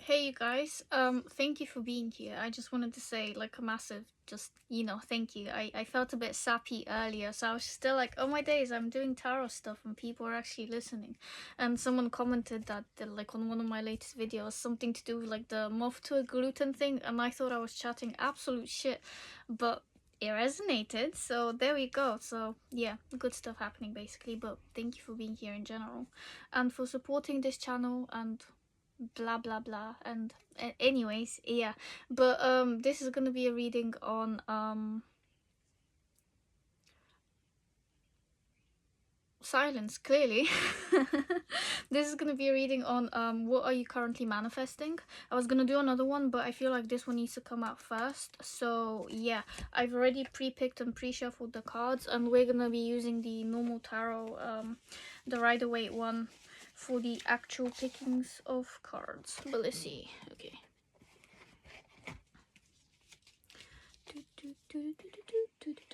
Hey you guys, thank you for being here. I just wanted to say like a massive thank you. I felt a bit sappy earlier, so I was still like, oh my days, I'm doing tarot stuff and people are actually listening. And someone commented that like on one of my latest videos, something to do with like the moth to a gluten thing, and I thought I was chatting absolute shit, but it resonated, so there we go. So yeah, good stuff happening basically, but thank you for being here in general and for supporting this channel and blah blah blah. And anyways, yeah, but this is gonna be a reading on silence, clearly. This is gonna be a reading on what are you currently manifesting. I was gonna do another one, but I feel like this one needs to come out first. So yeah, I've already pre-picked and pre-shuffled the cards, and we're gonna be using the normal tarot, the Rider-Waite one, for the actual pickings of cards. But let's see. Okay.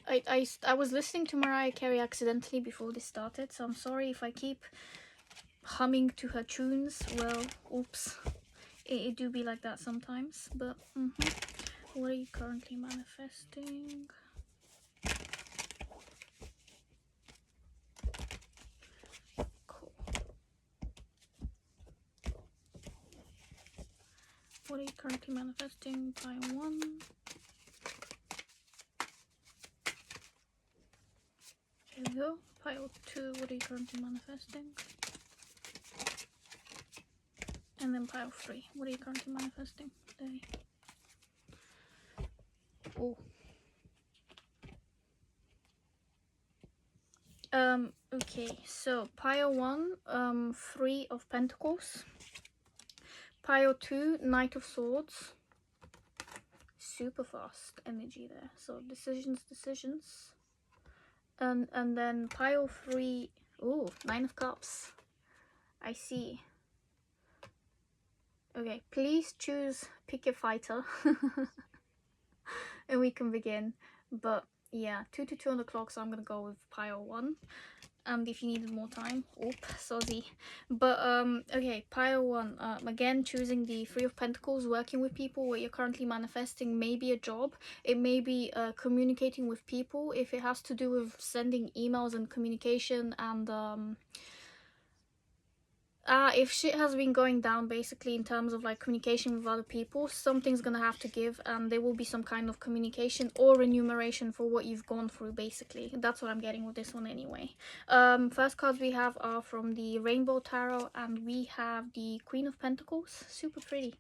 I was listening to Mariah Carey accidentally before this started, so I'm sorry if I keep humming to her tunes. Well, oops. It do be like that sometimes, but what are you currently manifesting? Cool. What are you currently manifesting? Pile 1. Here we go. Pile 2. What are you currently manifesting? And then pile 3. What are you currently manifesting? There. Oh. Okay, so pile 1, 3 of Pentacles. Pile 2, Knight of Swords. Super fast energy there. So decisions. And then pile 3, ooh, 9 of Cups. I see. Okay, please pick your fighter. And we can begin. But yeah, 2 to 2 on the clock, so I'm gonna go with pile 1. If you needed more time, sorry. But okay, pile 1, again choosing the 3 of Pentacles, working with people. What you're currently manifesting may be a job, it may be communicating with people. If it has to do with sending emails and communication, and if shit has been going down basically in terms of like communication with other people, something's gonna have to give, and there will be some kind of communication or remuneration for what you've gone through. Basically, that's what I'm getting with this one anyway. First cards we have are from the Rainbow Tarot, and we have the Queen of Pentacles, super pretty,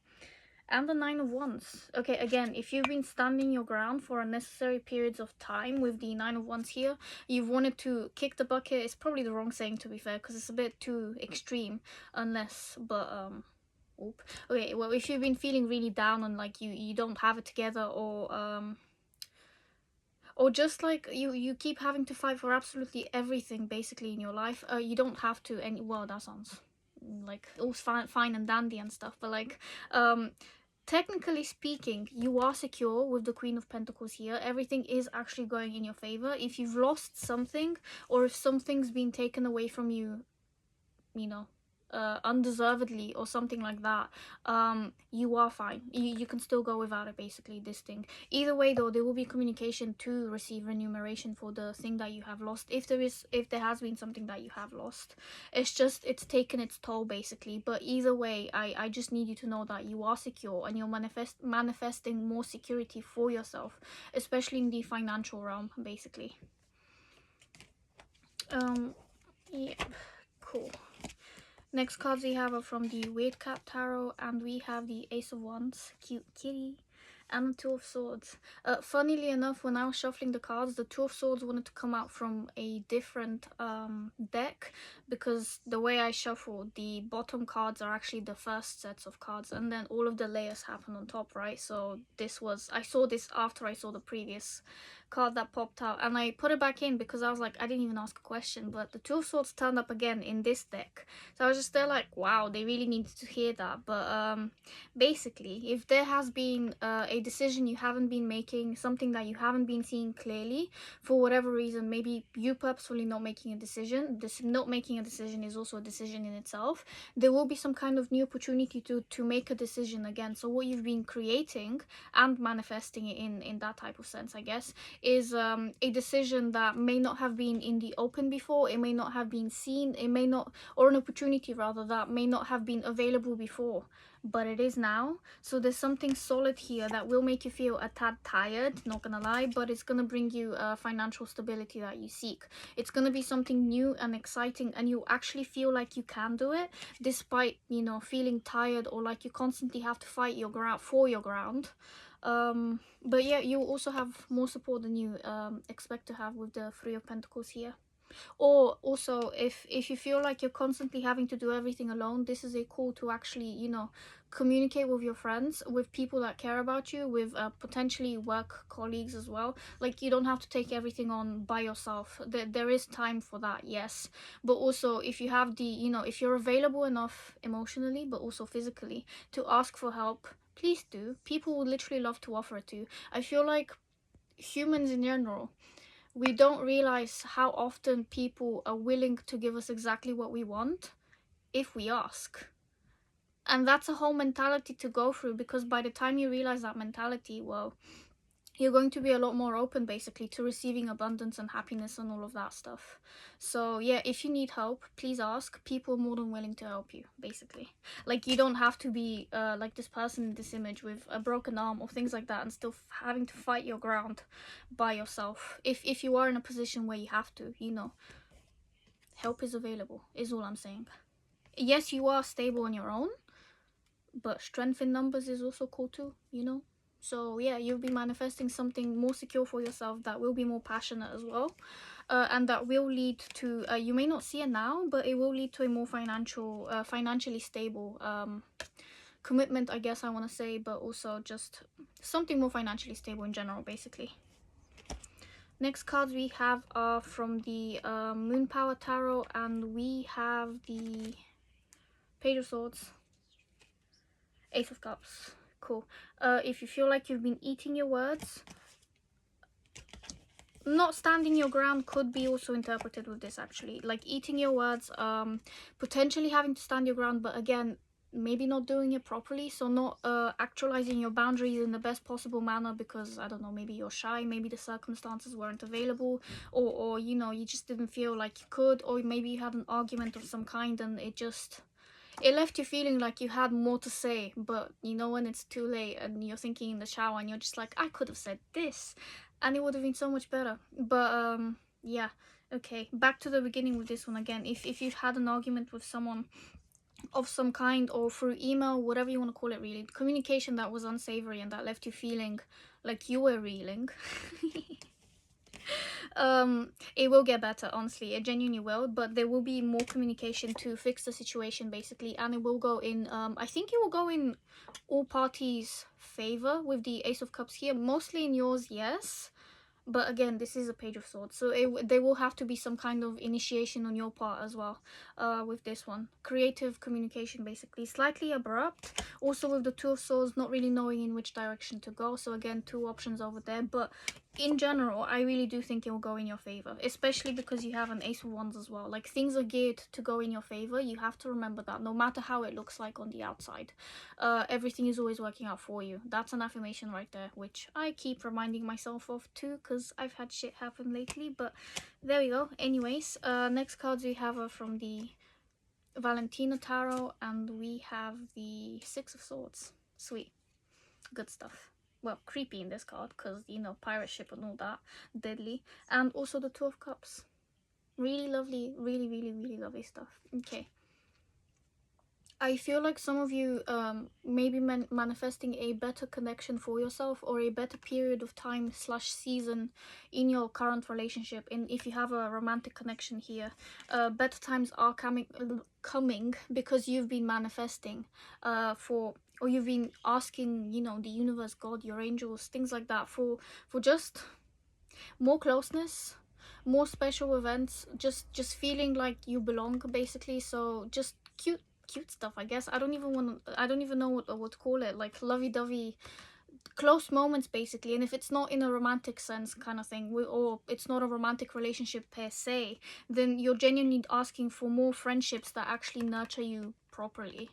and the 9 of Wands. Okay, again, if you've been standing your ground for unnecessary periods of time with the 9 of Wands here, you've wanted to kick the bucket. It's probably the wrong saying, to be fair, because it's a bit too extreme. Okay, well, if you've been feeling really down and like you don't have it together, or just like you keep having to fight for absolutely everything basically in your life, you don't have to. Any well, that sounds like all fine and dandy and stuff, but like technically speaking, you are secure with the Queen of Pentacles here. Everything is actually going in your favor. If you've lost something, or if something's been taken away from you, you know, undeservedly or something like that, you are fine. You can still go without it, basically, this thing. Either way though, there will be communication to receive remuneration for the thing that you have lost, if there has been something that you have lost. It's taken its toll basically. But either way, I just need you to know that you are secure, and you're manifesting more security for yourself, especially in the financial realm basically. Yeah, cool. Next cards we have are from the Weird Cat Tarot, and we have the Ace of Wands, cute kitty, and the Two of Swords. Funnily enough, when I was shuffling the cards, the Two of Swords wanted to come out from a different deck, because the way I shuffled, the bottom cards are actually the first sets of cards, and then all of the layers happen on top, right? So I saw this after I saw the previous card that popped out, and I put it back in because I was like, I didn't even ask a question, but the Two of Swords turned up again in this deck. So I was just there like, wow, they really needed to hear that. But basically, if there has been a a decision you haven't been making, something that you haven't been seeing clearly for whatever reason. Maybe you purposefully not making a decision. This not making a decision is also a decision in itself. There will be some kind of new opportunity to make a decision again. So what you've been creating and manifesting in that type of sense, I guess, is a decision that may not have been in the open before. It may not have been seen. It may not, or an opportunity rather, that may not have been available before, but it is now. So there's something solid here that will make you feel a tad tired, not gonna lie, but it's gonna bring you financial stability that you seek. It's gonna be something new and exciting, and you actually feel like you can do it despite, you know, feeling tired or like you constantly have to fight your ground for your ground. But yeah, you also have more support than you expect to have with the Three of Pentacles here. Or also, if you feel like you're constantly having to do everything alone, this is a call to actually, you know, communicate with your friends, with people that care about you, with potentially work colleagues as well. Like, you don't have to take everything on by yourself. There is time for that, yes, but also if you have the, you know, if you're available enough emotionally but also physically to ask for help, please do. People would literally love to offer it to you. I feel like humans in general, we don't realize how often people are willing to give us exactly what we want if we ask. And that's a whole mentality to go through, because by the time you realize that mentality, well, you're going to be a lot more open basically to receiving abundance and happiness and all of that stuff. So yeah, if you need help, please ask. People are more than willing to help you, basically. Like, you don't have to be like this person in this image with a broken arm or things like that and still having to fight your ground by yourself. If you are in a position where you have to, you know, help is available, is all I'm saying. Yes, you are stable on your own, but strength in numbers is also cool too, you know. So yeah, you'll be manifesting something more secure for yourself that will be more passionate as well, and that will lead to you may not see it now, but it will lead to a more financially stable commitment, I guess I want to say, but also just something more financially stable in general, basically. Next cards we have are from the Moon Power Tarot, and we have the Page of Swords, Ace of Cups. Cool. If you feel like you've been eating your words, not standing your ground could be also interpreted with this, actually. Like, eating your words, potentially having to stand your ground, but again, maybe not doing it properly. So not actualizing your boundaries in the best possible manner because, I don't know, maybe you're shy, maybe the circumstances weren't available, or you know, you just didn't feel like you could, or maybe you had an argument of some kind and it left you feeling like you had more to say, but you know, when it's too late and you're thinking in the shower and you're just like, I could have said this and it would have been so much better. But yeah, okay, back to the beginning with this one again. If you've had an argument with someone of some kind, or through email, whatever you want to call it, really, communication that was unsavory and that left you feeling like you were reeling, it will get better, honestly, it genuinely will, but there will be more communication to fix the situation, basically, and it will go in I think it will go in all parties' favor with the Ace of Cups here, mostly in yours, yes. But again, this is a Page of Swords, so there will have to be some kind of initiation on your part as well with this one. Creative communication, basically. Slightly abrupt. Also with the Two of Swords, not really knowing in which direction to go. So again, two options over there. But in general, I really do think it will go in your favor. Especially because you have an Ace of Wands as well. Like, things are geared to go in your favor. You have to remember that. No matter how it looks like on the outside. Everything is always working out for you. That's an affirmation right there, which I keep reminding myself of too, because I've had shit happen lately. But there we go. Anyways, next cards we have are from the Valentina Tarot, and we have the Six of Swords. Sweet. Good stuff. Well, creepy in this card, because, you know, pirate ship and all that. Deadly. And also the Two of Cups. Really lovely, really lovely stuff. Okay. I feel like some of you may be manifesting a better connection for yourself, or a better period of time / season in your current relationship. And if you have a romantic connection here, better times are coming because you've been manifesting or you've been asking, you know, the universe, God, your angels, things like that, for just more closeness, more special events, just feeling like you belong, basically. So just cute stuff, I guess. I don't even know what to call it, like lovey-dovey close moments basically. And if it's not in a romantic sense kind of thing, or it's not a romantic relationship per se, then you're genuinely asking for more friendships that actually nurture you properly.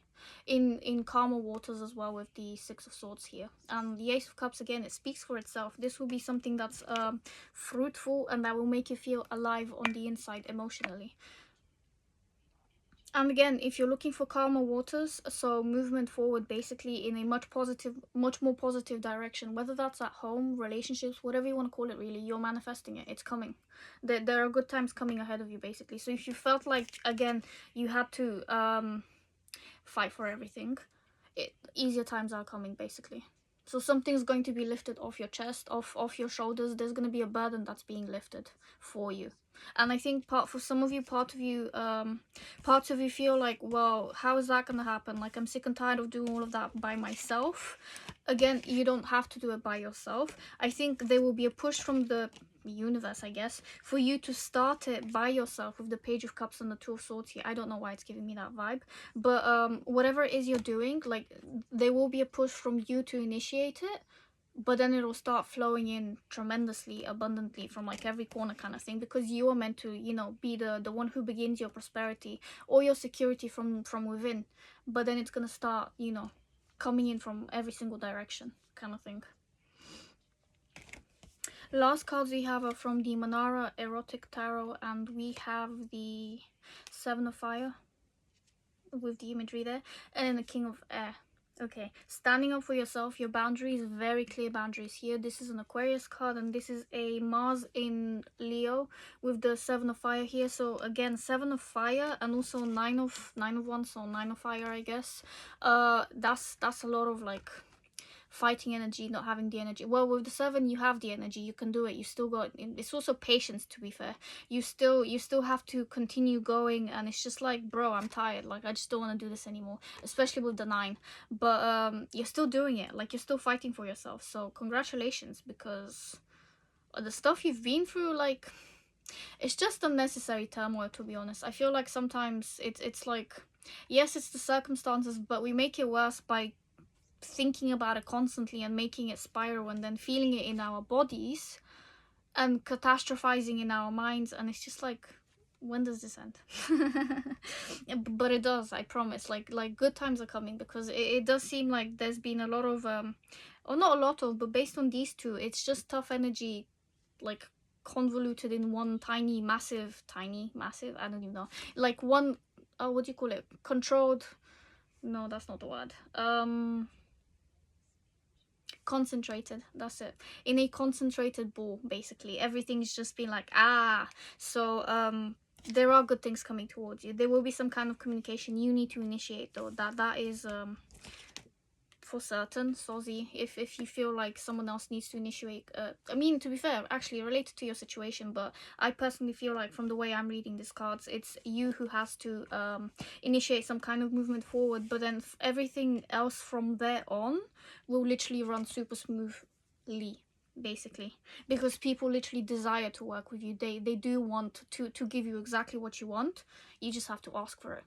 In calmer waters as well, with the Six of Swords here and the Ace of Cups, again, it speaks for itself. This will be something that's fruitful and that will make you feel alive on the inside emotionally. And again, if you're looking for calmer waters, so movement forward basically in a much more positive direction, whether that's at home, relationships, whatever you want to call it, really, you're manifesting it. It's coming. There are good times coming ahead of you, basically. So if you felt like, again, you had to fight for everything, easier times are coming, basically. So something's going to be lifted off your chest, off your shoulders. There's going to be a burden that's being lifted for you. And I think for some of you, parts of you feel like, well, how is that going to happen? Like, I'm sick and tired of doing all of that by myself. Again, you don't have to do it by yourself. I think there will be a push from the universe, I guess, for you to start it by yourself with the Page of Cups and the Two of Swords here. I don't know why it's giving me that vibe, but whatever it is you're doing, like, there will be a push from you to initiate it, but then it'll start flowing in tremendously abundantly from like every corner kind of thing, because you are meant to, you know, be the one who begins your prosperity or your security from within, but then it's gonna start, you know, coming in from every single direction kind of thing. Last cards we have are from the Manara Erotic Tarot, and we have the Seven of Fire with the imagery there, and the King of Air. Okay, standing up for yourself, your boundaries, very clear boundaries here. This is an Aquarius card, and this is a Mars in Leo with the Seven of Fire here. So again, Seven of Fire and also Nine of Wands, so Nine of Fire, I guess. That's a lot of like fighting energy, not having the energy. Well, with the Seven, you have the energy, you can do it. You still got, it's also patience, to be fair. You still have to continue going, and it's just like, bro, I'm tired, like, I just don't want to do this anymore, especially with the Nine. But you're still doing it, like, you're still fighting for yourself. So congratulations, because the stuff you've been through, like, it's just unnecessary turmoil, to be honest. I feel like sometimes it's like, yes, it's the circumstances, but we make it worse by thinking about it constantly and making it spiral, and then feeling it in our bodies and catastrophizing in our minds. And it's just like, when does this end? But it does, I promise. Like good times are coming, because it does seem like there's been a lot of or not a lot of, but based on these two, it's just tough energy, like convoluted in one massive, I don't even know, like one, what do you call it, controlled, no, that's not the word, concentrated, that's it, in a concentrated ball, basically. Everything's just been like, so there are good things coming towards you. There will be some kind of communication you need to initiate, though. That is for certain, Sozi. If you feel like someone else needs to initiate, I mean, to be fair, actually related to your situation, but I personally feel like, from the way I'm reading these cards, it's you who has to initiate some kind of movement forward, but then everything else from there on will literally run super smoothly, basically, because people literally desire to work with you. They do want to give you exactly what you want. You just have to ask for it.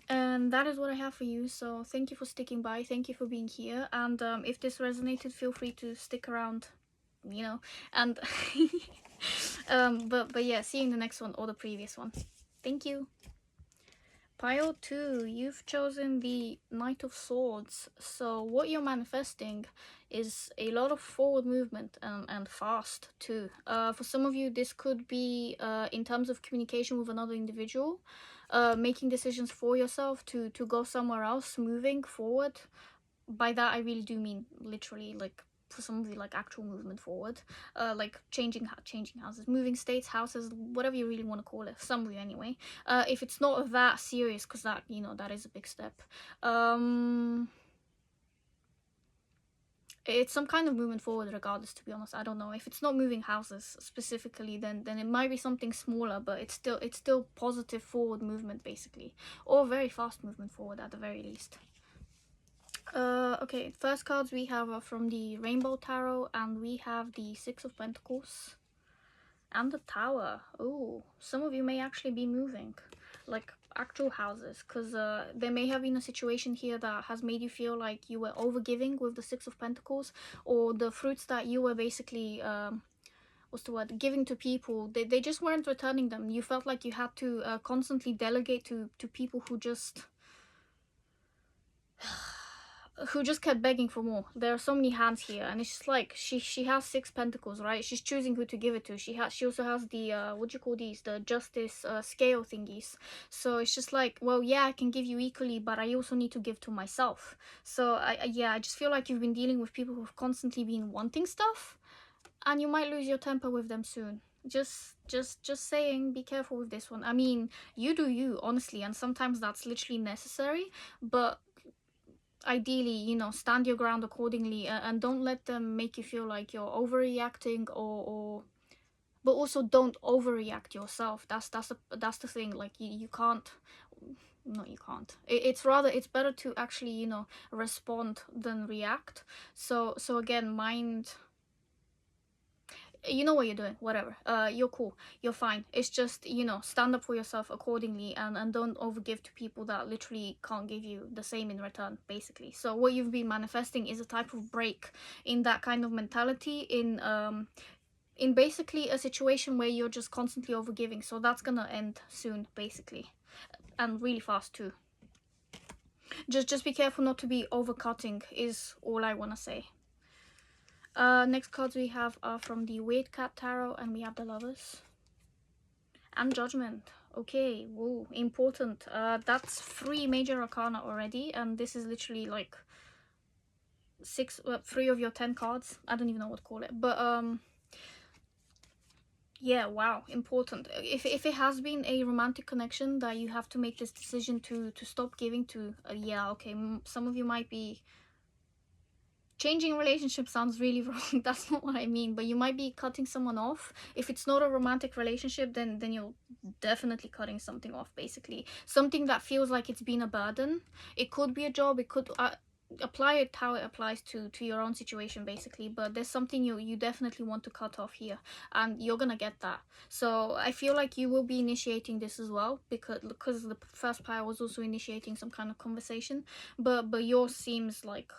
And that is what I have for you. So thank you for sticking by, thank you for being here, and if this resonated, feel free to stick around, you know, and but yeah, see you in the next one or the previous one. Thank you. Pile 2, you've chosen the Knight of Swords. So what you're manifesting is a lot of forward movement, and fast too. For some of you, this could be in terms of communication with another individual, making decisions for yourself to go somewhere else, moving forward. By that, I really do mean literally, like, for some of you, like actual movement forward, like changing houses, moving states, houses, whatever you really want to call it. Some of you anyway. If it's not that serious, because that, you know, that is a big step. It's some kind of movement forward regardless, to be honest. I don't know if it's not moving houses specifically, then it might be something smaller, but it's still positive forward movement, basically, or very fast movement forward at the very least. Okay, first cards we have are from the Rainbow Tarot, and we have the Six of Pentacles and the Tower. Oh, some of you may actually be moving. Like, actual houses, because there may have been a situation here that has made you feel like you were overgiving with the Six of Pentacles, or the fruits that you were basically what's the word, giving to people, they just weren't returning them. You felt like you had to constantly delegate to people who just kept begging for more. There are so many hands here, and it's just like she has 6 pentacles, right? She's choosing who to give it to. She also has the what do you call these, the justice scale thingies. So it's just like, well, yeah, I can give you equally, but I also need to give to myself. So yeah, I just feel like you've been dealing with people who've constantly been wanting stuff, and you might lose your temper with them soon. Just saying, be careful with this one. I mean, you do you, honestly, and sometimes that's literally necessary, but ideally, you know, stand your ground accordingly, and don't let them make you feel like you're overreacting, or but also don't overreact yourself. That's the thing. Like, you can't, no, you can't. It's better to actually, you know, respond than react. So again, mind, you know what you're doing, whatever. You're cool, you're fine. It's just, you know, stand up for yourself accordingly, and don't overgive to people that literally can't give you the same in return, basically. So what you've been manifesting is a type of break in that kind of mentality, in basically a situation where you're just constantly overgiving. So that's gonna end soon, basically, and really fast too. Just be careful not to be overcutting is all I want to say. Next cards we have are from the Weird Cat Tarot, and we have the Lovers and Judgment. Okay, whoa, important. That's 3 major arcana already, and this is literally like 3 of your 10 cards. I don't even know what to call it, but yeah, wow, important. If it has been a romantic connection that you have to make this decision to stop giving to, yeah, okay, some of you might be changing relationship, sounds really wrong. That's not what I mean, but you might be cutting someone off. If it's not a romantic relationship, then you're definitely cutting something off, basically. Something that feels like it's been a burden. It could be a job, it could apply it how it applies to your own situation, basically, but there's something you definitely want to cut off here, and you're gonna get that. So I feel like you will be initiating this as well, because the first pile was also initiating some kind of conversation, but yours seems like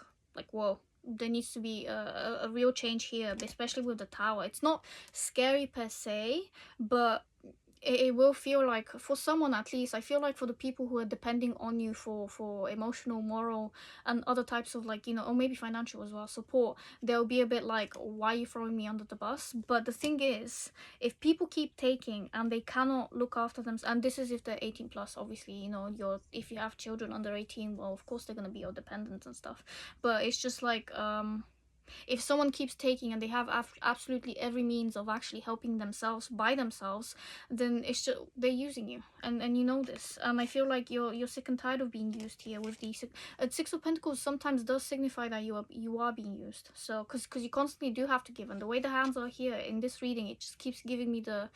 whoa, there needs to be a real change here, especially with the Tower. It's not scary per se, but it will feel like, for someone at least, I feel like for the people who are depending on you for emotional, moral, and other types of, like, you know, or maybe financial as well, support, they'll be a bit like, why are you throwing me under the bus? But the thing is, if people keep taking and they cannot look after them, and this is if they're 18 plus, obviously, you know, if you have children under 18, well, of course they're gonna be your dependents and stuff, but it's just like, if someone keeps taking and they have absolutely every means of actually helping themselves by themselves, then it's just, they're using you, and you know this. I feel like you're sick and tired of being used here with the Six of Pentacles. Sometimes does signify that you are being used. So because you constantly do have to give, and the way the hands are here in this reading, it just keeps giving me the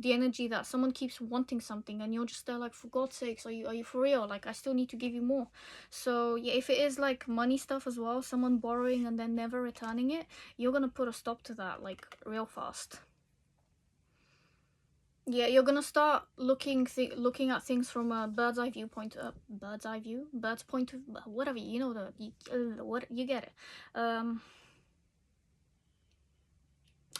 energy that someone keeps wanting something, and you're just there like, for God's sakes, are you for real? Like, I still need to give you more. So yeah, if it is like money stuff as well, someone borrowing and then never returning it, you're gonna put a stop to that, like, real fast. Yeah, you're gonna start looking at things from a bird's eye viewpoint. Bird's point of, whatever, you know, what you get it.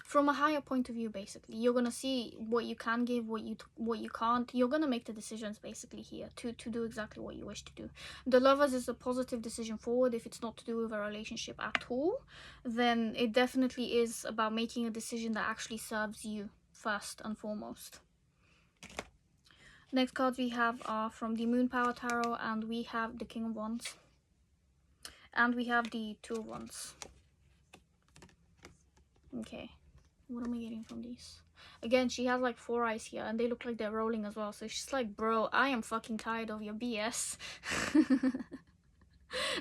From a higher point of view, basically. You're gonna see what you can give, what you can't. You're gonna make the decisions, basically, here to do exactly what you wish to do. The Lovers is a positive decision forward. If it's not to do with a relationship at all, then it definitely is about making a decision that actually serves you first and foremost. Next cards we have are from the Moon Power Tarot, and we have the King of Wands, and we have the Two of Wands. Okay, what am I getting from these? Again, she has like 4 eyes here, and they look like they're rolling as well. So she's like, bro, I am fucking tired of your BS.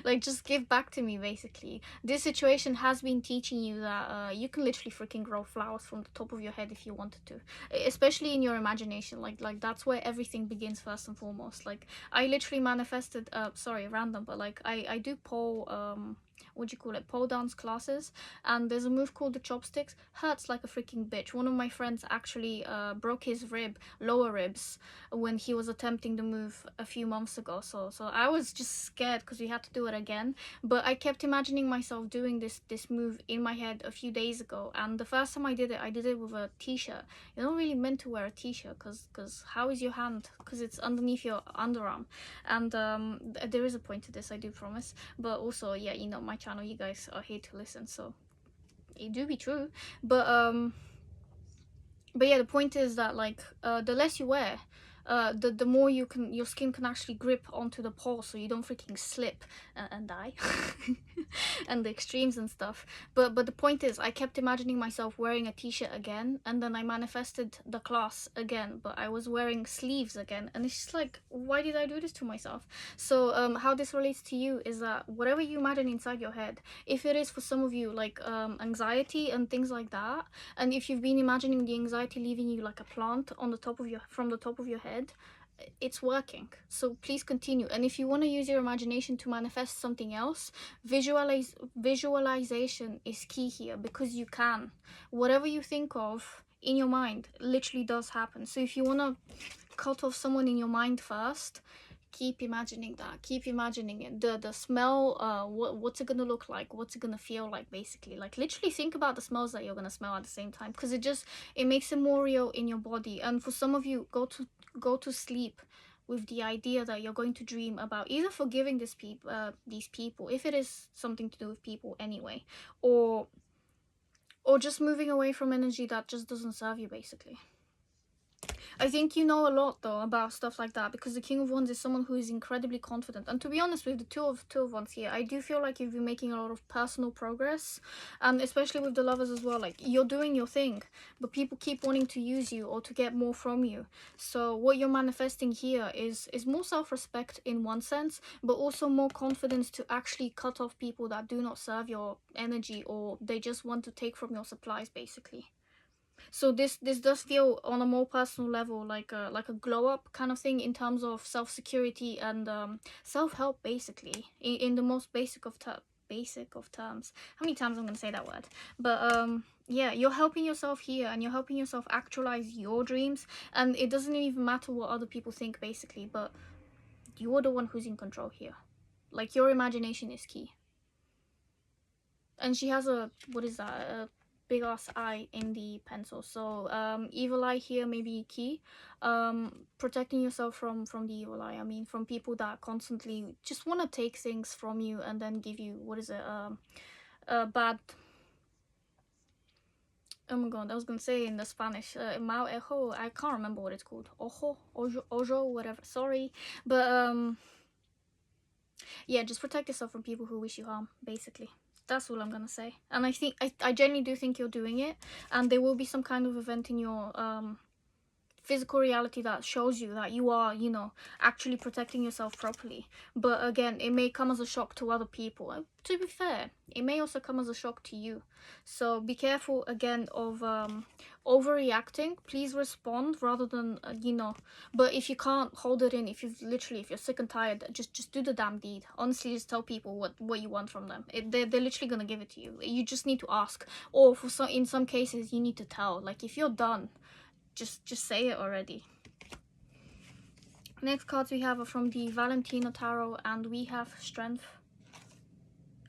Like, just give back to me, basically. This situation has been teaching you that you can literally freaking grow flowers from the top of your head if you wanted to, especially in your imagination. Like that's where everything begins, first and foremost. Like, I literally manifested, sorry, random, but like I do poll what do you call it, pole dance classes, and there's a move called the chopsticks. Hurts like a freaking bitch. One of my friends actually broke his lower ribs, when he was attempting the move a few months ago. So I was just scared because we had to do it again. But I kept imagining myself doing this move in my head a few days ago, and the first time I did it with a t-shirt. You're not really meant to wear a t-shirt because how is your hand? Because it's underneath your underarm. And there is a point to this, I do promise. But also, yeah, you know, my channel, you guys are here to listen, so it do be true. But yeah, the point is that like the less you wear, the more your skin can actually grip onto the pole, so you don't freaking slip and die and the extremes and stuff. But the point is, I kept imagining myself wearing a t-shirt again, and then I manifested the class again, but I was wearing sleeves again, and it's just like, why did I do this to myself? So how this relates to you is that whatever you imagine inside your head, if it is for some of you like anxiety and things like that, and if you've been imagining the anxiety leaving you like a plant on the top of from the top of your head, it's working. So please continue. And if you want to use your imagination to manifest something else, visualization is key here, because you can. Whatever you think of in your mind literally does happen. So if you want to cut off someone in your mind first, keep imagining that, keep imagining it, the smell, what's it gonna look like, what's it gonna feel like, basically. Like literally think about the smells that you're gonna smell at the same time, because it makes it more real in your body. And for some of you, go to sleep with the idea that you're going to dream about either forgiving these people, if it is something to do with people anyway, or just moving away from energy that just doesn't serve you, basically. I think you know a lot though about stuff like that, because the King of Wands is someone who is incredibly confident. And to be honest, with the two of Wands here, I do feel like you've been making a lot of personal progress, and especially with the Lovers as well. Like, you're doing your thing, but people keep wanting to use you or to get more from you. So what you're manifesting here is more self-respect in one sense, but also more confidence to actually cut off people that do not serve your energy, or they just want to take from your supplies, basically. So this does feel on a more personal level like a glow up kind of thing, in terms of self-security and self-help, basically, in the most basic of terms. How many times I'm gonna say that word? But yeah, you're helping yourself here, and you're helping yourself actualize your dreams, and it doesn't even matter what other people think, basically, but you're the one who's in control here. Like, your imagination is key. And she has a, what is that, a big ass eye in the pencil. So evil eye here may be key. Protecting yourself from the evil eye, I mean, from people that constantly just want to take things from you and then give you, what is it, bad, oh my god, I was gonna say in the Spanish, mal ejo, I can't remember what it's called, ojo, whatever, sorry. But yeah, just protect yourself from people who wish you harm, basically. That's all I'm gonna say. And I think I genuinely do think you're doing it, and there will be some kind of event in your physical reality that shows you that you are, you know, actually protecting yourself properly. But again, it may come as a shock to other people. And to be fair, it may also come as a shock to you. So be careful again of overreacting. Please respond rather than you know. But if you can't hold it in, if you're sick and tired, just do the damn deed. Honestly, just tell people what you want from them. They're literally gonna give it to you. You just need to ask, or in some cases you need to tell. Like, if you're done, just say it already. Next cards we have are from the Valentino Tarot, and we have Strength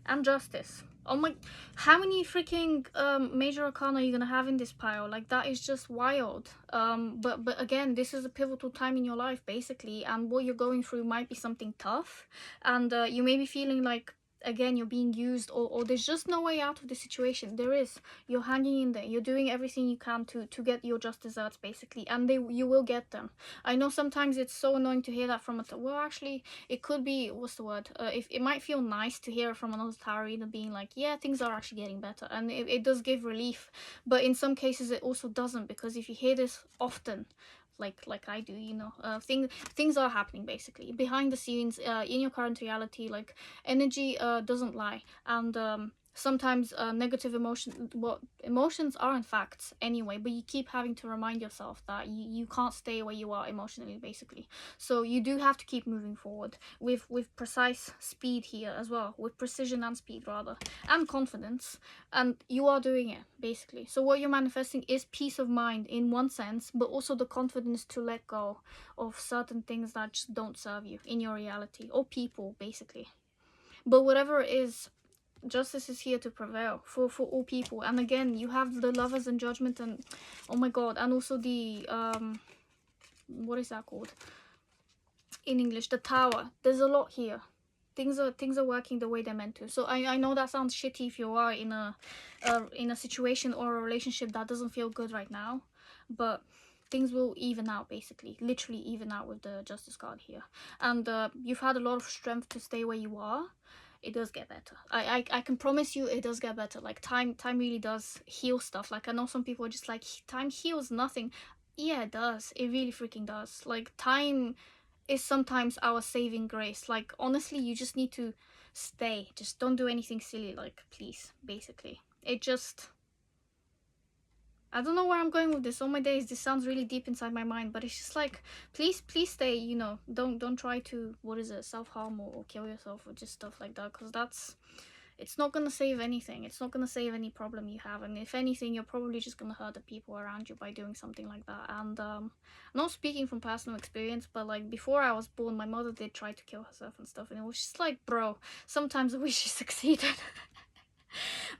and Justice. Oh my, how many freaking major arcana are you gonna have in this pile? Like, that is just wild. But again, this is a pivotal time in your life, basically, and what you're going through might be something tough, and you may be feeling like, again, you're being used, or there's just no way out of the situation. There is. You're hanging in there, you're doing everything you can to get your just desserts, basically, and you will get them. I know sometimes it's so annoying to hear that from well, actually, it could be, what's the word, if it might feel nice to hear from another tarot reader being like, yeah, things are actually getting better, and it does give relief. But in some cases it also doesn't, because if you hear this often, like I do, you know, things are happening, basically, behind the scenes, in your current reality. Like, energy doesn't lie, and sometimes negative emotion, well, emotions aren't facts anyway, but you keep having to remind yourself that you can't stay where you are emotionally, basically. So you do have to keep moving forward with precise speed here as well, with precision and speed rather, and confidence, and you are doing it basically. So what you're manifesting is peace of mind in one sense, but also the confidence to let go of certain things that just don't serve you in your reality, or people basically. But whatever it is, justice is here to prevail for all people. And again, you have the lovers and judgment, and oh my god, and also the what is that called in English, the tower. There's a lot here. Things are working the way they're meant to. So I know that sounds shitty if you are in a situation or a relationship that doesn't feel good right now, but things will even out, basically, literally even out with the justice card here. And you've had a lot of strength to stay where you are. It does get better. I can promise you it does get better. Like time really does heal stuff. Like I know some people are just like, time heals nothing. Yeah, it does. It really freaking does. Like time is sometimes our saving grace. Like honestly, you just need to stay. Just don't do anything silly, like please, basically. It just, I don't know where I'm going with this. All my days, this sounds really deep inside my mind, but it's just like, please stay. You know, don't try to, what is it, self-harm or kill yourself or just stuff like that, because that's, it's not gonna save anything. It's not gonna save any problem you have, and if anything, you're probably just gonna hurt the people around you by doing something like that. And not speaking from personal experience, but like before I was born, my mother did try to kill herself and stuff, and it was just like, bro, sometimes I wish she succeeded.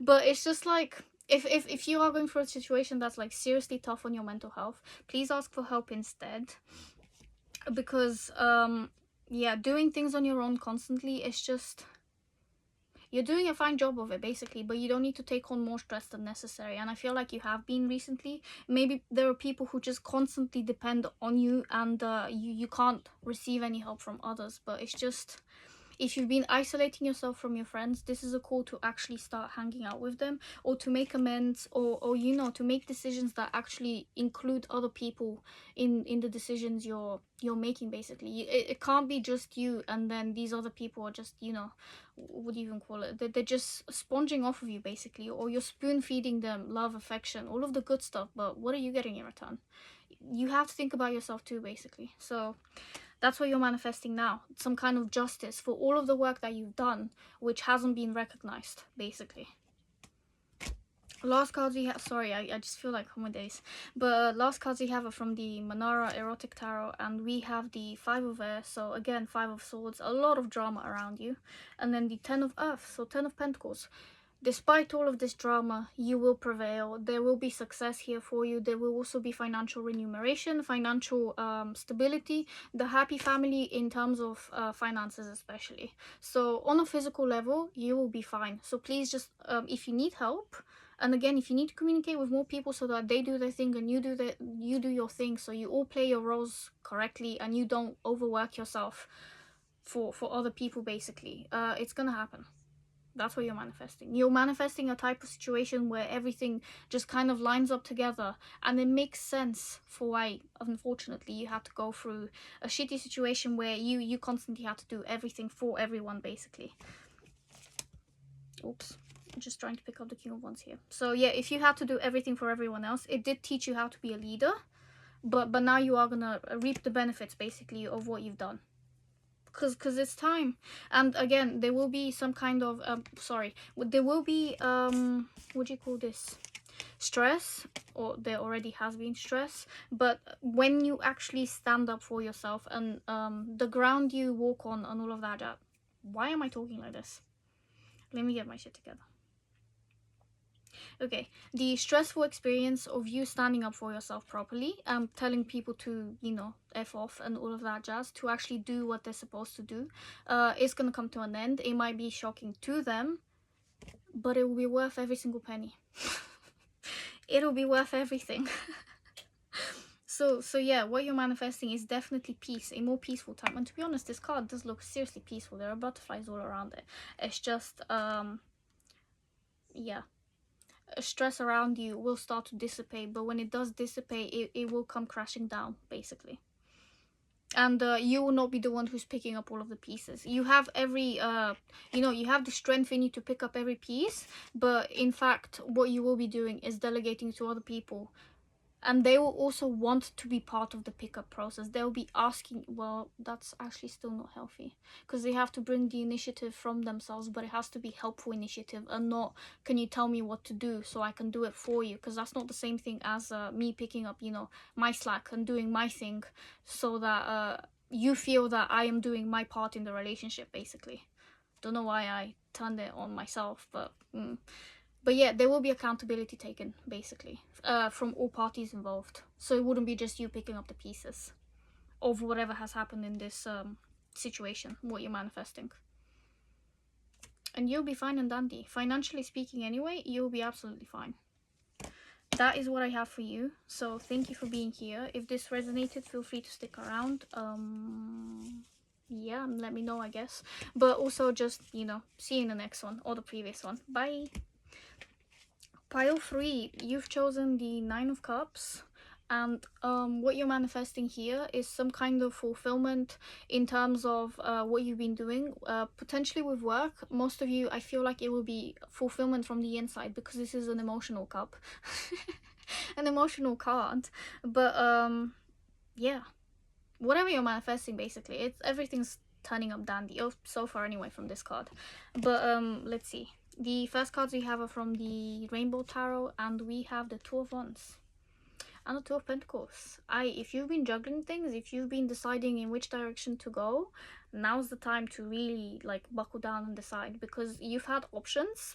But it's just like, if you are going through a situation that's like seriously tough on your mental health, please ask for help instead, because yeah, doing things on your own constantly, it's just, you're doing a fine job of it basically, but you don't need to take on more stress than necessary. And I feel like you have been recently. Maybe there are people who just constantly depend on you, and you can't receive any help from others. But it's just, if you've been isolating yourself from your friends, this is a call to actually start hanging out with them, or to make amends, or you know, to make decisions that actually include other people in the decisions you're making, basically. It can't be just you, and then these other people are just, you know, what do you even call it, they're just sponging off of you basically, or you're spoon feeding them love, affection, all of the good stuff, but what are you getting in return? You have to think about yourself too, basically. So that's what you're manifesting now. Some kind of justice for all of the work that you've done, which hasn't been recognized, basically. Last cards we have, sorry, I just feel like home days. But last cards we have are from the Manara Erotic Tarot, and we have the Five of Air, so again, Five of Swords, a lot of drama around you. And then the Ten of Earth, so Ten of Pentacles. Despite all of this drama, you will prevail. There will be success here for you. There will also be financial remuneration, financial stability, the happy family in terms of finances especially. So on a physical level, you will be fine. So please just, if you need help, and again, if you need to communicate with more people so that they do their thing and you do your thing, so you all play your roles correctly and you don't overwork yourself for other people, basically, it's gonna happen. That's what you're manifesting. You're manifesting a type of situation where everything just kind of lines up together, and it makes sense for why, unfortunately, you have to go through a shitty situation where you constantly have to do everything for everyone, basically. Oops. I'm just trying to pick up the King of Wands here. So yeah, if you had to do everything for everyone else, it did teach you how to be a leader, but now you are gonna reap the benefits, basically, of what you've done. Because it's time. And again, there will be some kind of there will be what do you call this, stress, or there already has been stress, but when you actually stand up for yourself, and the ground you walk on and all of that, why am I talking like this? Let me get my shit together. Okay, the stressful experience of you standing up for yourself properly, telling people to, you know, F off and all of that jazz, to actually do what they're supposed to do, is gonna come to an end. It might be shocking to them, but it will be worth every single penny. It'll be worth everything. So yeah, what you're manifesting is definitely peace, a more peaceful time. And to be honest, this card does look seriously peaceful. There are butterflies all around it. It's just yeah, stress around you will start to dissipate, but when it does dissipate, it will come crashing down, basically. and you will not be the one who's picking up all of the pieces. You have every you have the strength in you to pick up every piece, but in fact what you will be doing is delegating to other people, and they will also want to be part of the pickup process. They'll be asking, well, that's actually still not healthy, because they have to bring the initiative from themselves, but it has to be helpful initiative and not, can you tell me what to do so I can do it for you? Because that's not the same thing as me picking up, my slack and doing my thing, so that you feel that I am doing my part in the relationship, basically. Don't know why I turned it on myself, but yeah, there will be accountability taken, basically, from all parties involved. So it wouldn't be just you picking up the pieces of whatever has happened in this situation, what you're manifesting. And you'll be fine and dandy. Financially speaking anyway, you'll be absolutely fine. That is what I have for you. So thank you for being here. If this resonated, feel free to stick around. Yeah, let me know, I guess. But also just, see you in the next one or the previous one. Bye. Pile 3, you've chosen the Nine of Cups, and what you're manifesting here is some kind of fulfillment in terms of what you've been doing, potentially with work. Most of you, I feel like it will be fulfillment from the inside, because this is an emotional cup. An emotional card. But yeah, whatever you're manifesting, basically, everything's turning up dandy, so far anyway, from this card. But let's see. The first cards we have are from the Rainbow Tarot, and we have the Two of Wands and the Two of Pentacles. If you've been juggling things, if you've been deciding in which direction to go, now's the time to really buckle down and decide, because you've had options.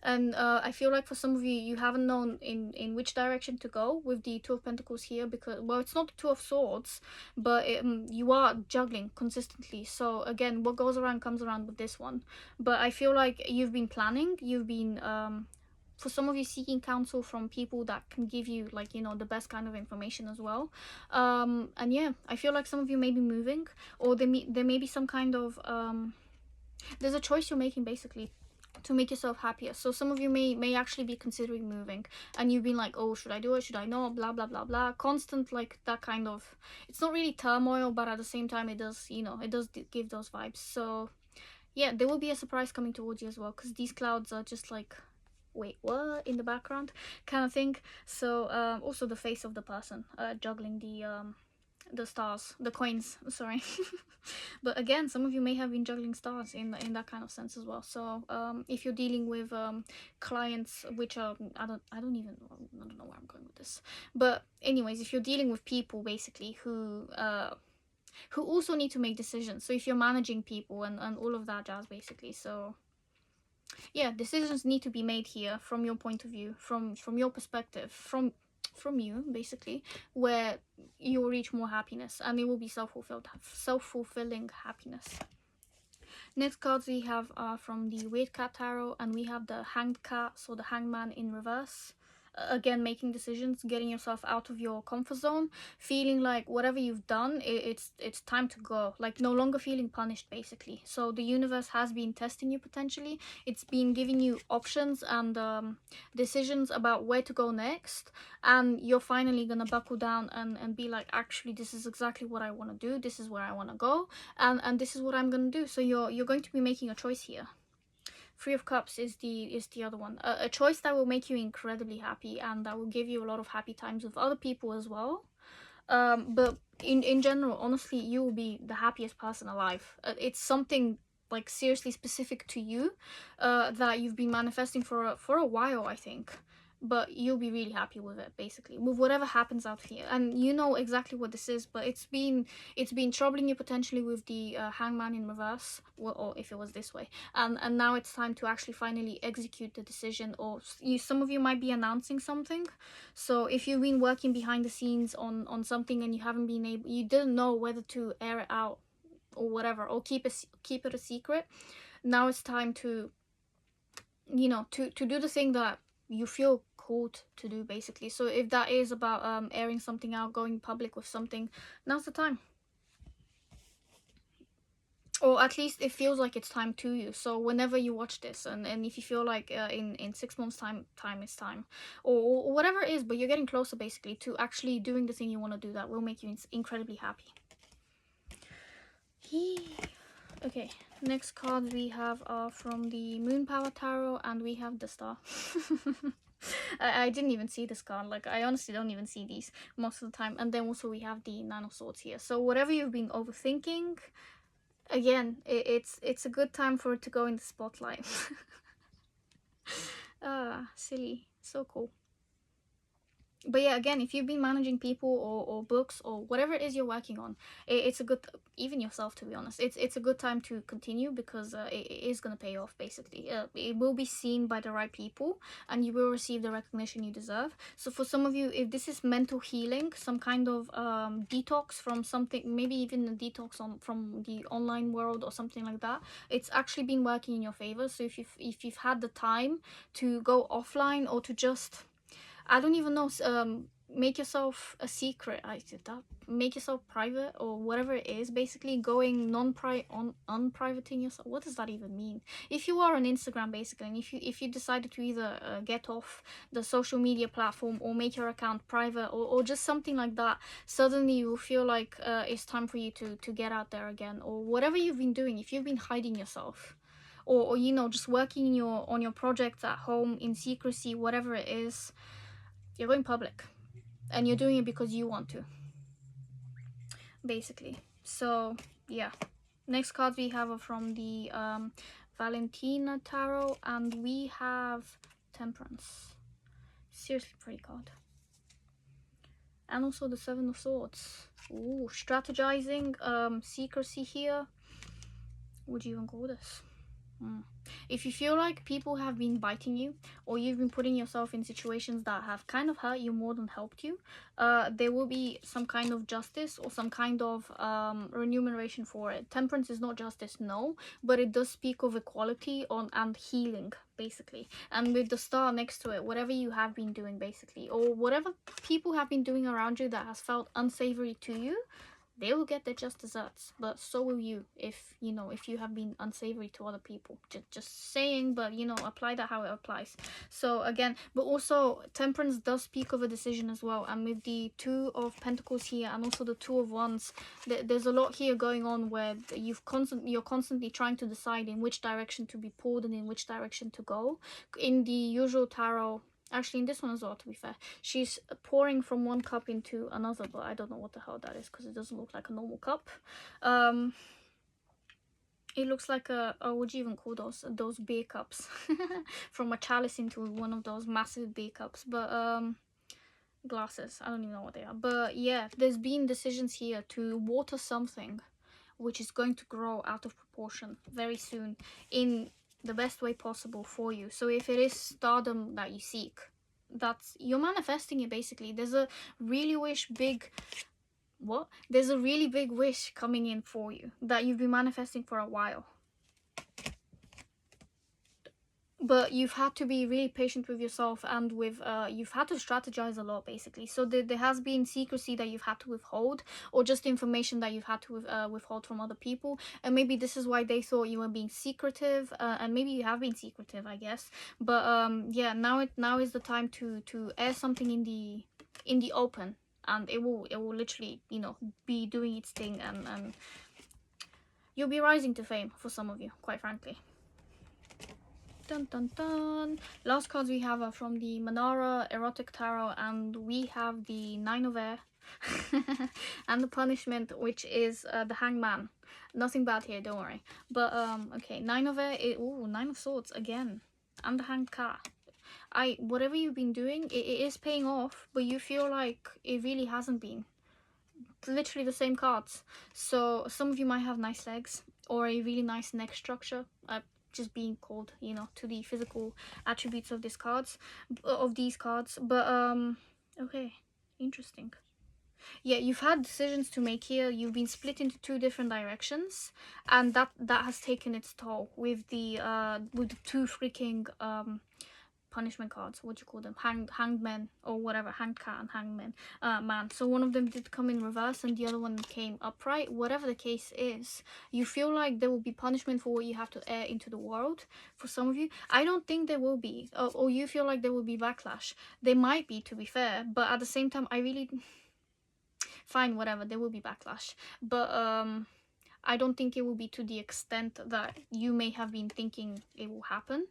And I feel like for some of you, you haven't known in which direction to go with the Two of Pentacles here, because, well, it's not the Two of Swords, but you are juggling consistently. So again, what goes around comes around with this one. But I feel like you've been planning, you've been, for some of you, seeking counsel from people that can give you, the best kind of information as well. And yeah, I feel like some of you may be moving, or there may be some kind of, there's a choice you're making, basically, to make yourself happier. So some of you may actually be considering moving, and you've been like, oh, should I do it, should I not, blah blah blah blah, constant, that kind of, it's not really turmoil, but at the same time it does, it does give those vibes. So yeah, there will be a surprise coming towards you as well, because these clouds are just wait, what, in the background kind of thing. So also the face of the person juggling the stars, the coins, sorry. But again, some of you may have been juggling stars in that kind of sense as well. So if you're dealing with clients which are, I don't know where I'm going with this, but anyways, if you're dealing with people, basically, who also need to make decisions, so if you're managing people and all of that jazz, basically. So yeah, decisions need to be made here from your point of view, from your perspective, from you, basically, where you will reach more happiness, and it will be self-fulfilling happiness. Next cards we have are from the Weird Cat Tarot, and we have the Hanged Cat, so the Hangman in reverse. Again, making decisions, getting yourself out of your comfort zone, feeling like whatever you've done, it's time to go, no longer feeling punished, basically. So the universe has been testing you, potentially. It's been giving you options and decisions about where to go next, and you're finally gonna buckle down and be like, actually, this is exactly what I want to do, this is where I want to go, and this is what I'm gonna do. So you're going to be making a choice here. Three of Cups is the other one. A choice that will make you incredibly happy, and that will give you a lot of happy times with other people as well. But in general, honestly, you will be the happiest person alive. It's something seriously specific to you, that you've been manifesting for a while, I think. But you'll be really happy with it, basically, with whatever happens out here. And you know exactly what this is, but it's been troubling you, potentially, with the Hangman in reverse, or if it was this way, and now it's time to actually finally execute the decision. Or some of you might be announcing something. So if you've been working behind the scenes on something, and you didn't know whether to air it out or whatever, or keep it a secret, now it's time to to do the thing that you feel called to do, basically. So if that is about airing something out, going public with something, now's the time. Or at least it feels like it's time to you. So whenever you watch this, and if you feel like in 6 months time is time, or whatever it is, but you're getting closer, basically, to actually doing the thing you want to do that will make you incredibly happy. Okay, next card we have are from the Moon Power Tarot, and we have the Star. I didn't even see this card. Like, I honestly don't even see these most of the time. And then also we have the Nine of Swords here. So whatever you've been overthinking, again, it's a good time for it to go in the spotlight. Silly. So cool. But yeah, again, if you've been managing people or books or whatever it is you're working on, it's a good, even yourself, to be honest, it's a good time to continue, because it is going to pay off, basically. It will be seen by the right people, and you will receive the recognition you deserve. So for some of you, if this is mental healing, some kind of detox from something, maybe even a detox from the online world or something like that, it's actually been working in your favor. So if you've had the time to go offline, or to just, I don't even know, make yourself a secret. I did that. Make yourself private, or whatever it is. Basically, going unprivating yourself. What does that even mean? If you are on Instagram, basically, and if you decided to either get off the social media platform, or make your account private, or just something like that, suddenly you will feel like it's time for you to get out there again, or whatever you've been doing. If you've been hiding yourself, or you know, just working on your projects at home in secrecy, whatever it is, you're going public, and you're doing it because you want to, basically. So yeah, next cards we have are from the Valentina Tarot, and we have Temperance. Seriously pretty card. And also the Seven of Swords. Ooh, strategizing, secrecy here. What do you even call this? If you feel like people have been biting you, or you've been putting yourself in situations that have kind of hurt you more than helped you, there will be some kind of justice, or some kind of remuneration for it. Temperance is not justice, no, but it does speak of equality and healing, basically. And with the Star next to it, whatever you have been doing, basically, or whatever people have been doing around you that has felt unsavory to you, they will get their just desserts, but so will you, if you know, if you have been unsavory to other people. Just saying, but you know, apply that how it applies. So again, but also Temperance does speak of a decision as well, and with the Two of Pentacles here, and also the Two of Wands, there's a lot here going on where you're constantly trying to decide in which direction to be pulled and in which direction to go. In the usual tarot, actually in this one as well, to be fair, she's pouring from one cup into another, but I don't know what the hell that is, because it doesn't look like a normal cup. It looks like what do you even call those beer cups? From a chalice into one of those massive beer cups. But glasses, I don't even know what they are. But yeah, there's been decisions here to water something which is going to grow out of proportion very soon, in the best way possible for you. So if it is stardom that you seek, that's, you're manifesting it, basically. There's a really big wish coming in for you that you've been manifesting for a while. But you've had to be really patient with yourself, and with you've had to strategize a lot, basically. So there has been secrecy that you've had to withhold, or just information that you've had to withhold from other people, and maybe this is why they thought you were being secretive, and maybe you have been secretive, I guess. But yeah, now is the time to air something in the open, and it will literally, you know, be doing its thing, and you'll be rising to fame, for some of you, quite frankly. Dun dun dun. Last cards we have are from the Manara Erotic Tarot, and we have the Nine of Air and the Punishment, which is the Hangman. Nothing bad here, don't worry. But okay, Nine of Air. Ooh, Nine of Swords again, and the Hanged Cat. Whatever you've been doing, it is paying off, but you feel like it really hasn't been. Literally the same cards. So some of you might have nice legs, or a really nice neck structure. Just being called, you know, to the physical attributes of these cards, but okay, interesting. Yeah, you've had decisions to make here. You've been split into two different directions, and that has taken its toll with the two freaking punishment cards. What do you call them? Hanged men, or whatever. Hanged cat and hanged man. So one of them did come in reverse, and the other one came upright. Whatever the case is, you feel like there will be punishment for what you have to air into the world. For some of you, I don't think there will be, or you feel like there will be backlash. There might be, to be fair, but at the same time, I really fine, whatever, there will be backlash, but I don't think it will be to the extent that you may have been thinking it will happen.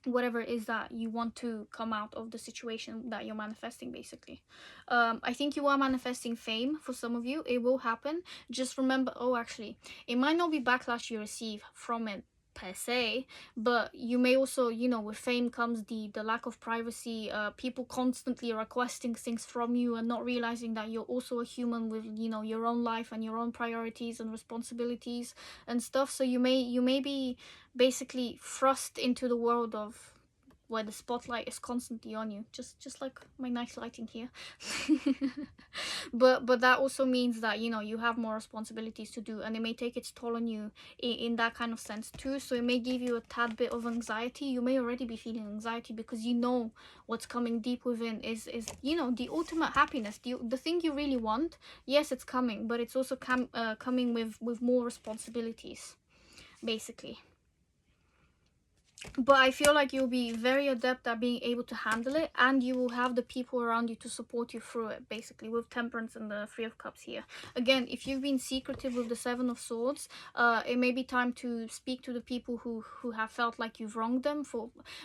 Whatever it is that you want to come out of the situation that you're manifesting, basically. I think you are manifesting fame for some of you. It will happen. Just remember, oh, actually, it might not be backlash you receive from it per se, but you may also, you know, with fame comes the lack of privacy, people constantly requesting things from you and not realizing that you're also a human with, you know, your own life and your own priorities and responsibilities and stuff. So you may be basically thrust into the world of where the spotlight is constantly on you, just like my nice lighting here. But that also means that, you know, you have more responsibilities to do, and it may take its toll on you in that kind of sense too. So it may give you a tad bit of anxiety. You may already be feeling anxiety because you know what's coming deep within is you know, the ultimate happiness, the thing you really want. Yes, it's coming, but it's also coming with more responsibilities, basically. But I feel like you'll be very adept at being able to handle it, and you will have the people around you to support you through it, basically, with Temperance and the Three of Cups here. Again, if you've been secretive with the Seven of Swords, it may be time to speak to the people who have felt like you've wronged them.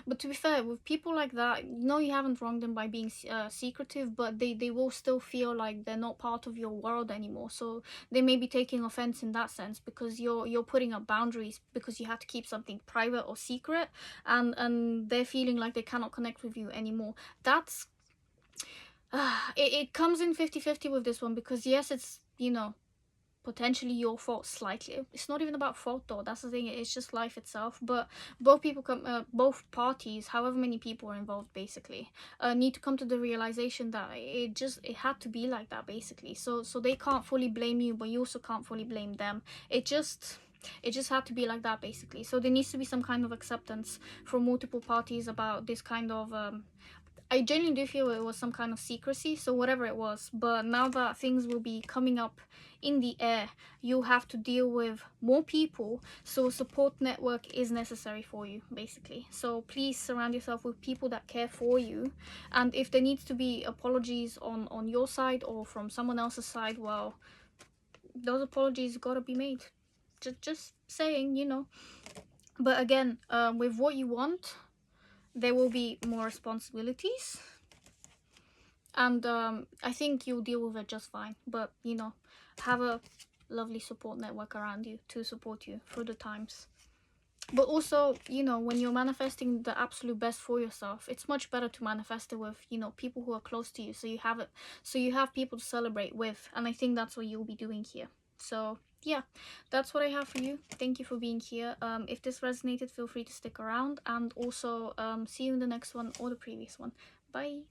But to be fair, with people like that, no, you haven't wronged them by being secretive, but they will still feel like they're not part of your world anymore. So they may be taking offense in that sense, because you're putting up boundaries because you have to keep something private or secret, and they're feeling like they cannot connect with you anymore. That's it comes in 50-50 with this one, because yes, it's, you know, potentially your fault slightly. It's not even about fault though, that's the thing, it's just life itself. But both parties, however many people are involved, basically need to come to the realization that it had to be like that, basically. So they can't fully blame you, but you also can't fully blame them. It just had to be like that, basically. So there needs to be some kind of acceptance from multiple parties about this kind of I genuinely do feel it was some kind of secrecy, so whatever it was. But now that things will be coming up in the air, you have to deal with more people, so a support network is necessary for you, basically. So please surround yourself with people that care for you, and if there needs to be apologies on your side or from someone else's side, well, those apologies gotta be made. Just saying, you know. But again, with what you want, there will be more responsibilities, and I think you'll deal with it just fine. But, you know, have a lovely support network around you to support you through the times. But also, you know, when you're manifesting the absolute best for yourself, it's much better to manifest it with, you know, people who are close to you, so you have people to celebrate with, and I think that's what you'll be doing here. So yeah, that's what I have for you. Thank you for being here. If this resonated, feel free to stick around, and also see you in the next one or the previous one. Bye.